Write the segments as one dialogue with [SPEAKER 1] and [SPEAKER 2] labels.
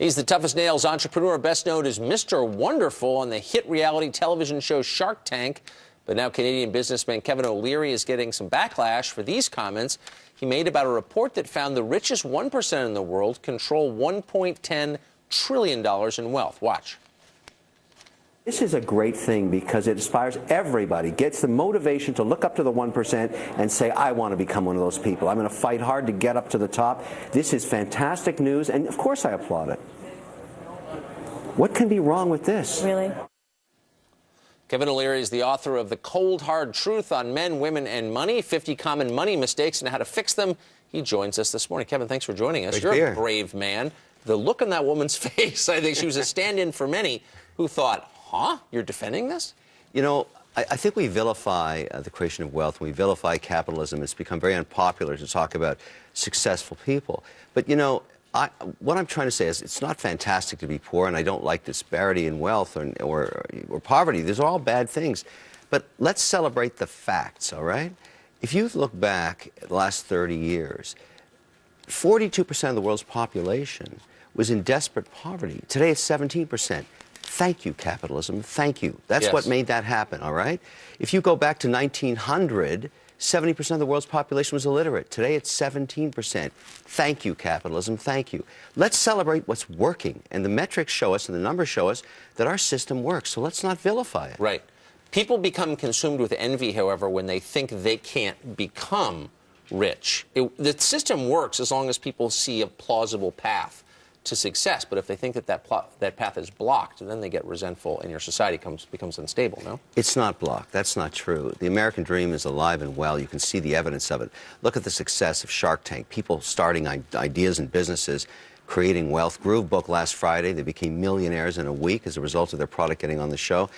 [SPEAKER 1] He's the toughest nails entrepreneur, best known as Mr. Wonderful on the hit reality television show Shark Tank. But now Canadian businessman Kevin O'Leary is getting some backlash for these comments he made about a report that found the richest 1% in the world control $1.10 trillion in wealth. Watch.
[SPEAKER 2] This is a great thing because it inspires everybody, gets the motivation to look up to the 1% and say, I want to become one of those people. I'm going to fight hard to get up to the top. This is fantastic news, and of course I applaud it. What can be wrong with this?
[SPEAKER 3] Really?
[SPEAKER 1] Kevin O'Leary is the author of The Cold Hard Truth on Men, Women, and Money, 50 Common Money Mistakes and How to Fix Them. He joins us this morning. Kevin, thanks for joining us. You're a brave man. The look on that woman's face, I think she was a stand-in for many who thought, huh? You're defending this?
[SPEAKER 4] You know, I think we vilify the creation of wealth. We vilify capitalism. It's become very unpopular to talk about successful people. But, you know, what I'm trying to say is it's not fantastic to be poor, and I don't like disparity in wealth or poverty. These are all bad things. But let's celebrate the facts, all right? If you look back at the last 30 years, 42% of the world's population was in desperate poverty. Today it's 17%. Thank you, capitalism. Thank you. That's what made that happen, all right? If you go back to 1900, 70% of the world's population was illiterate. Today it's 17%. Thank you, capitalism. Thank you. Let's celebrate what's working. And the metrics show us and the numbers show us that our system works. So let's not vilify it.
[SPEAKER 1] Right. People become consumed with envy, however, when they think they can't become rich. The system works as long as people see a plausible path to success, but if they think that that path is blocked, then they get resentful and your society becomes unstable, no?
[SPEAKER 4] It's not blocked. That's not true. The American dream is alive and well. You can see the evidence of it. Look at the success of Shark Tank. People starting ideas and businesses, creating wealth. Groove Book last Friday, they became millionaires in a week as a result of their product getting on the show.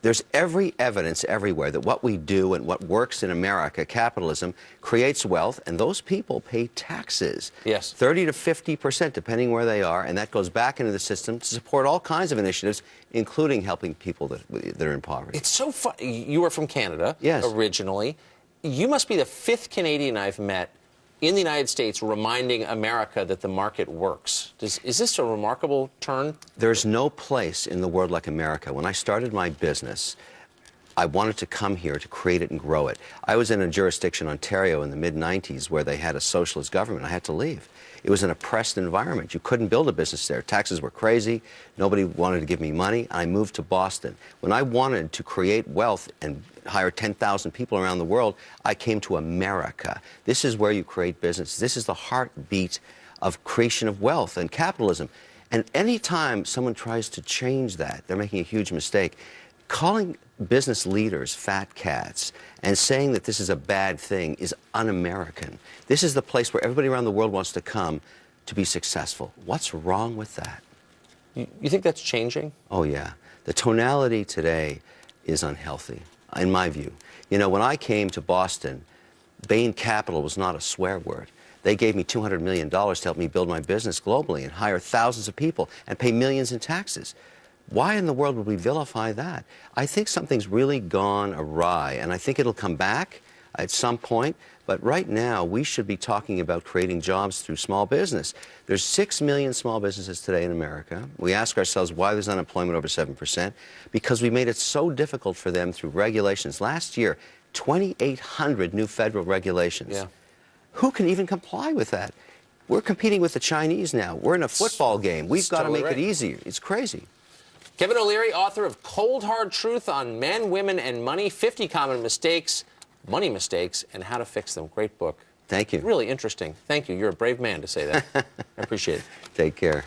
[SPEAKER 4] There's every evidence everywhere that what we do and what works in America, capitalism, creates wealth, and those people pay taxes.
[SPEAKER 1] Yes.
[SPEAKER 4] 30 to 50%, depending where they are, and that goes back into the system to support all kinds of initiatives, including helping people that are in poverty.
[SPEAKER 1] It's so fun. You were from Canada originally. You must be the 5th Canadian I've met in the United States reminding America that the market works. Is this a remarkable turn?
[SPEAKER 4] There's no place in the world like America. When I started my business, I wanted to come here to create it and grow it. I was in a jurisdiction, Ontario, in the mid-90s where they had a socialist government. I had to leave. It was an oppressed environment. You couldn't build a business there. Taxes were crazy. Nobody wanted to give me money. I moved to Boston. When I wanted to create wealth and hire 10,000 people around the world, I came to America. This is where you create business. This is the heartbeat of creation of wealth and capitalism. And any time someone tries to change that, they're making a huge mistake. Calling business leaders fat cats and saying that this is a bad thing is un-American. This is the place where everybody around the world wants to come to be successful. What's wrong with that?
[SPEAKER 1] You think that's changing?
[SPEAKER 4] Oh, yeah. The tonality today is unhealthy, in my view. You know, when I came to Boston, Bain Capital was not a swear word. They gave me $200 million to help me build my business globally and hire thousands of people and pay millions in taxes. Why in the world would we vilify that? I think something's really gone awry, and I think it'll come back at some point. But right now, we should be talking about creating jobs through small business. There's 6 million small businesses today in America. We ask ourselves why there's unemployment over 7%, because we made it so difficult for them through regulations. Last year, 2,800 new federal regulations.
[SPEAKER 1] Yeah.
[SPEAKER 4] Who can even comply with that? We're competing with the Chinese now. We're in a football game. We've got to make it easier. It's crazy.
[SPEAKER 1] Kevin O'Leary, author of Cold Hard Truth on Men, Women, and Money, 50 Common Mistakes, Money Mistakes, and How to Fix Them. Great book.
[SPEAKER 4] Thank you.
[SPEAKER 1] Really interesting. Thank you. You're a brave man to say that. I appreciate it.
[SPEAKER 4] Take care.